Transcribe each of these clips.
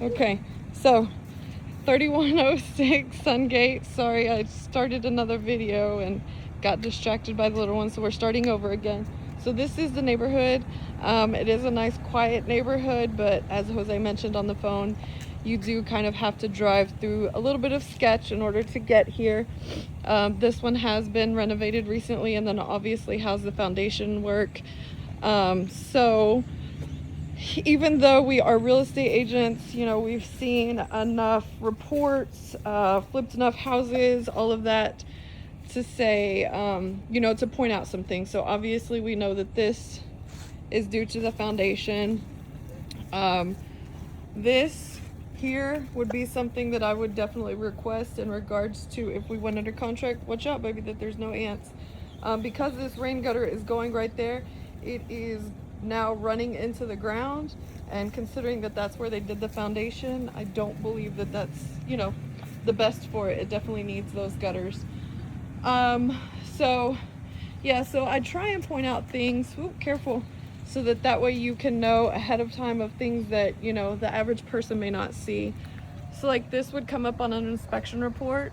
Okay, so 3106 Sungate. Sorry, I started another video and got distracted by the little one, so we're starting over again. So this is the neighborhood. It is a nice quiet neighborhood, but as Jose mentioned on the phone, you do kind of have to drive through a little bit of sketch in order to get here. This one has been renovated recently, and then obviously has the foundation work. So even though we are real estate agents, you know, we've seen enough reports, flipped enough houses, all of that to say, you know, to point out some things. So obviously we know that this is due to the foundation. This here would be something that I would definitely request in regards to if we went under contract. Watch out, baby, that there's no ants. Because this rain gutter is going right there, it is now running into the ground, and considering that that's where they did the foundation, I don't believe that that's, you know, the best for it. It definitely needs those gutters. So yeah, so I try and point out things, careful, so that way you can know ahead of time of things that, you know, the average person may not see. So like this would come up on an inspection report.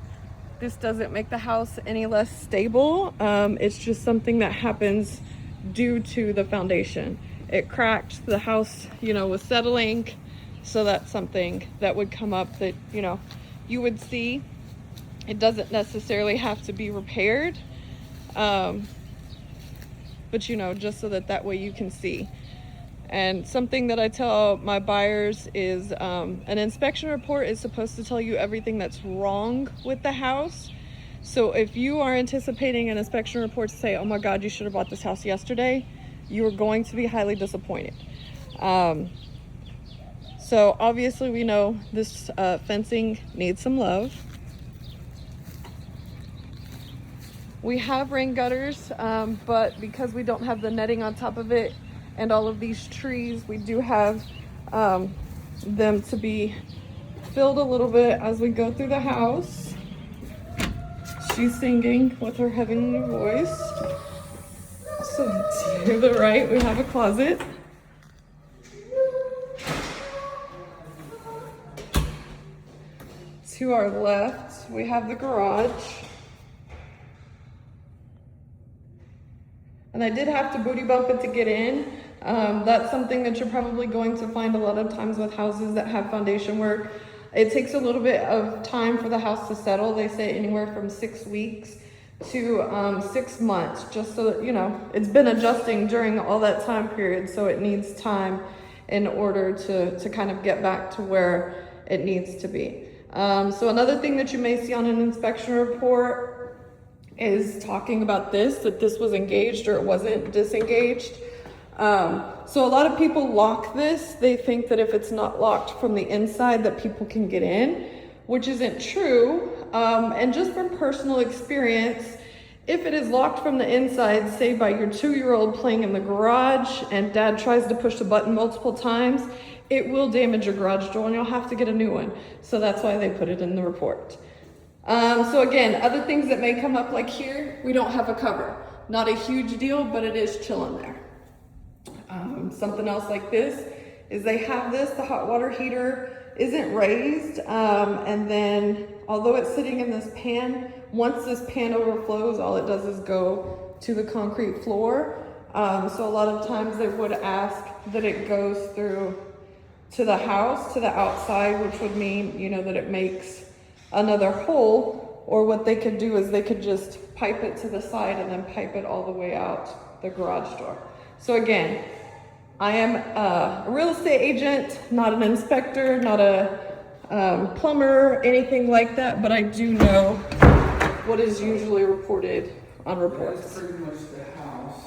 This doesn't make the house any less stable. It's just something that happens due to the foundation. It cracked, the house, you know, was settling. So that's something that would come up that, you know, you would see. It doesn't necessarily have to be repaired. But you know, just so that way you can see. And something that I tell my buyers is an inspection report is supposed to tell you everything that's wrong with the house. So if you are anticipating an inspection report to say, oh my God, you should have bought this house yesterday, you are going to be highly disappointed. So obviously we know this fencing needs some love. We have rain gutters, but because we don't have the netting on top of it and all of these trees, we do have them to be filled a little bit as we go through the house. She's singing with her heavenly voice. So to the right, we have a closet. To our left, we have the garage. And I did have to booty bump it to get in. That's something that you're probably going to find a lot of times with houses that have foundation work. It takes a little bit of time for the house to settle. They say anywhere from 6 weeks to 6 months, just so that, you know, it's been adjusting during all that time period. So it needs time in order to kind of get back to where it needs to be. So another thing that you may see on an inspection report is talking about that this was engaged or it wasn't disengaged. So a lot of people lock this. They think that if it's not locked from the inside that people can get in, which isn't true. And just from personal experience, if it is locked from the inside, say by your 2-year-old playing in the garage and dad tries to push the button multiple times, it will damage your garage door and you'll have to get a new one. So that's why they put it in the report. So again, other things that may come up, like here, we don't have a cover. Not a huge deal, but it is chilling there. Something else like this is they have this, the hot water heater isn't raised. And then although it's sitting in this pan, once this pan overflows, all it does is go to the concrete floor. So a lot of times they would ask that it goes through to the house, to the outside, which would mean, you know, that it makes another hole, or what they could do is they could just pipe it to the side and then pipe it all the way out the garage door. So again, I am a real estate agent, not an inspector, not a plumber, anything like that, but I do know what is usually reported on reports. That's pretty much the house.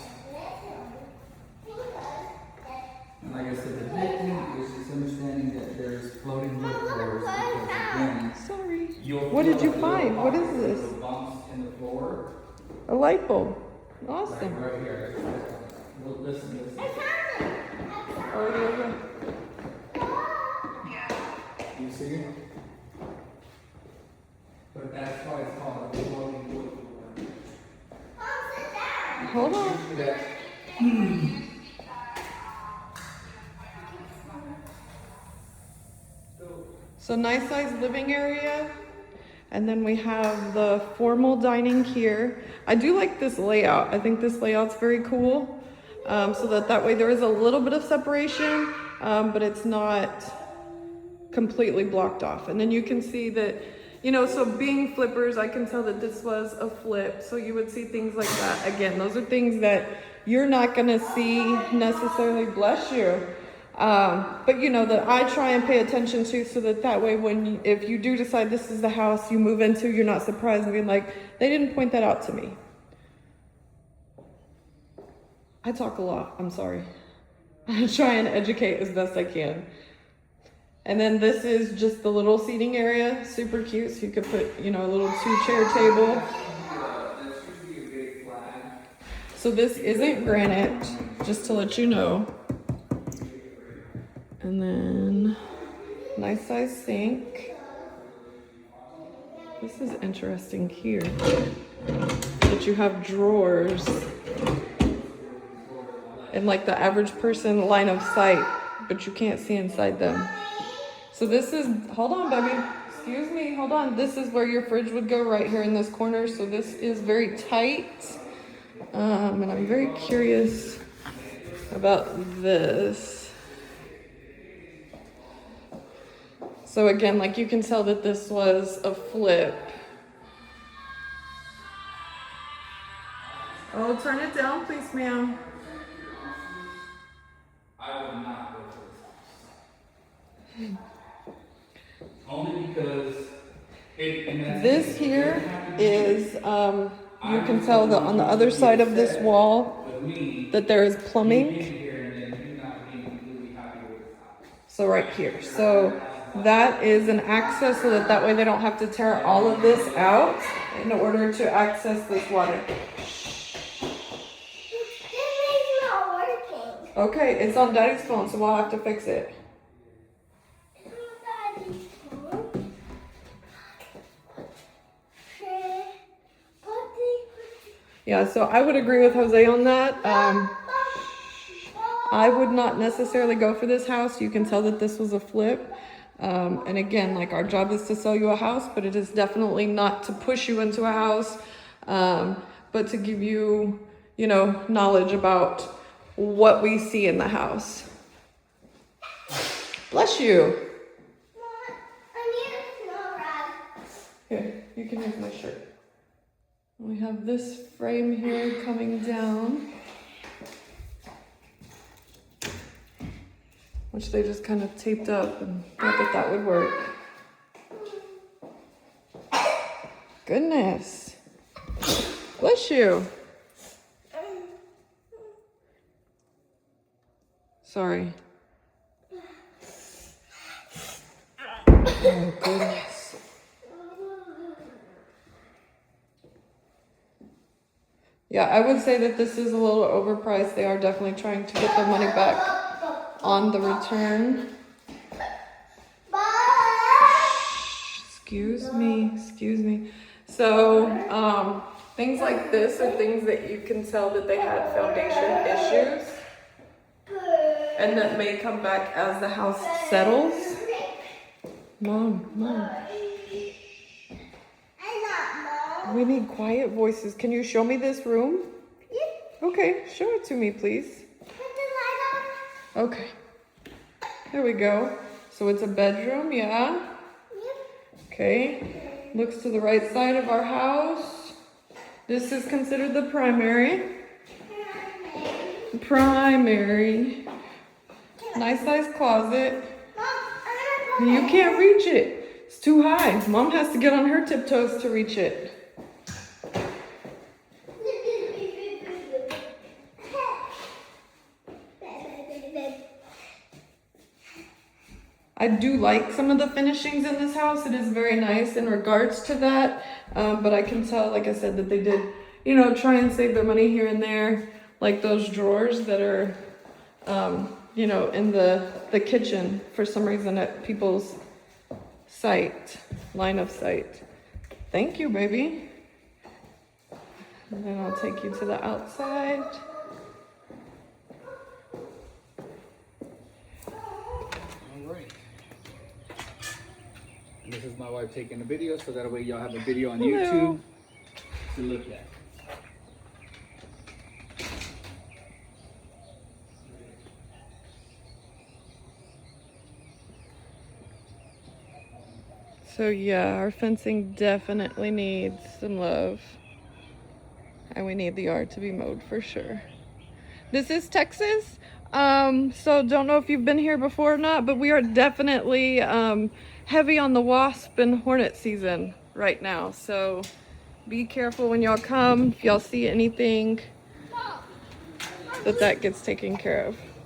And like I said, the big thing is just understanding that there's floating wood floors because again, sorry. What did you find? What is this? Bumps in the floor. A light bulb. Awesome. Right here. Listen. Oh, yeah. You see it? But that's why it's called a floating wood floor. Hold on. So nice size living area. And then we have the formal dining here. I do like this layout. I think this layout's very cool. So that way there is a little bit of separation, but it's not completely blocked off. And then you can see that, you know, so being flippers, I can tell that this was a flip. So you would see things like that. Again, those are things that you're not gonna see necessarily, bless you. But you know, that I try and pay attention to, so that way if you do decide this is the house you move into, you're not surprised and being like, they didn't point that out to me. I talk a lot, I'm sorry. I try and educate as best I can. And then this is just the little seating area, super cute. So you could put, you know, a little 2-chair table. So this isn't granite, just to let you know. And then nice size sink. This is interesting here, that you have drawers and like the average person line of sight, but you can't see inside them. So this is, hold on, baby. Excuse me, hold on. This is where your fridge would go, right here in this corner. So this is very tight. And I'm very curious about this. So again, like you can tell that this was a flip. Oh, turn it down, please, ma'am. I would not go for this house. Only because this here is, you can tell that on the other side of this wall that there is plumbing. So right here. So that is an access, so that way they don't have to tear all of this out in order to access this water. Okay, it's on Daddy's phone, so we'll have to fix it. Yeah, so I would agree with Jose on that. I would not necessarily go for this house. You can tell that this was a flip. And again, like, our job is to sell you a house, but it is definitely not to push you into a house, but to give you, you know, knowledge about what we see in the house. Bless you. Here, you can use my shirt. We have this frame here coming down, which they just kind of taped up, and thought that would work. Goodness. Bless you. Sorry. Oh, goodness. Yeah, I would say that this is a little overpriced. They are definitely trying to get their money back on the return. Excuse me. So, things like this are things that you can tell that they had foundation issues, and that may come back as the house settles. Mom. We need quiet voices. Can you show me this room? Yeah. Okay, show it to me, please. Put the light on. Okay. There we go. So it's a bedroom, yeah? Yep. Okay. Looks to the right side of our house. This is considered the primary. Primary. Nice size closet. You can't reach it. It's too high. Mom has to get on her tiptoes to reach it. I do like some of the finishings in this house. It is very nice in regards to that. But I can tell, like I said, that they did, you know, try and save their money here and there. Like those drawers that are, you know, in the kitchen for some reason at people's line of sight. Thank you, baby. And then I'll take you to the outside. And this is my wife taking a video, so that way y'all have a video on Hello. YouTube to look at. So yeah, our fencing definitely needs some love. And we need the yard to be mowed for sure. This is Texas. So don't know if you've been here before or not, but we are definitely heavy on the wasp and hornet season right now. So be careful when y'all come. If y'all see anything, that gets taken care of.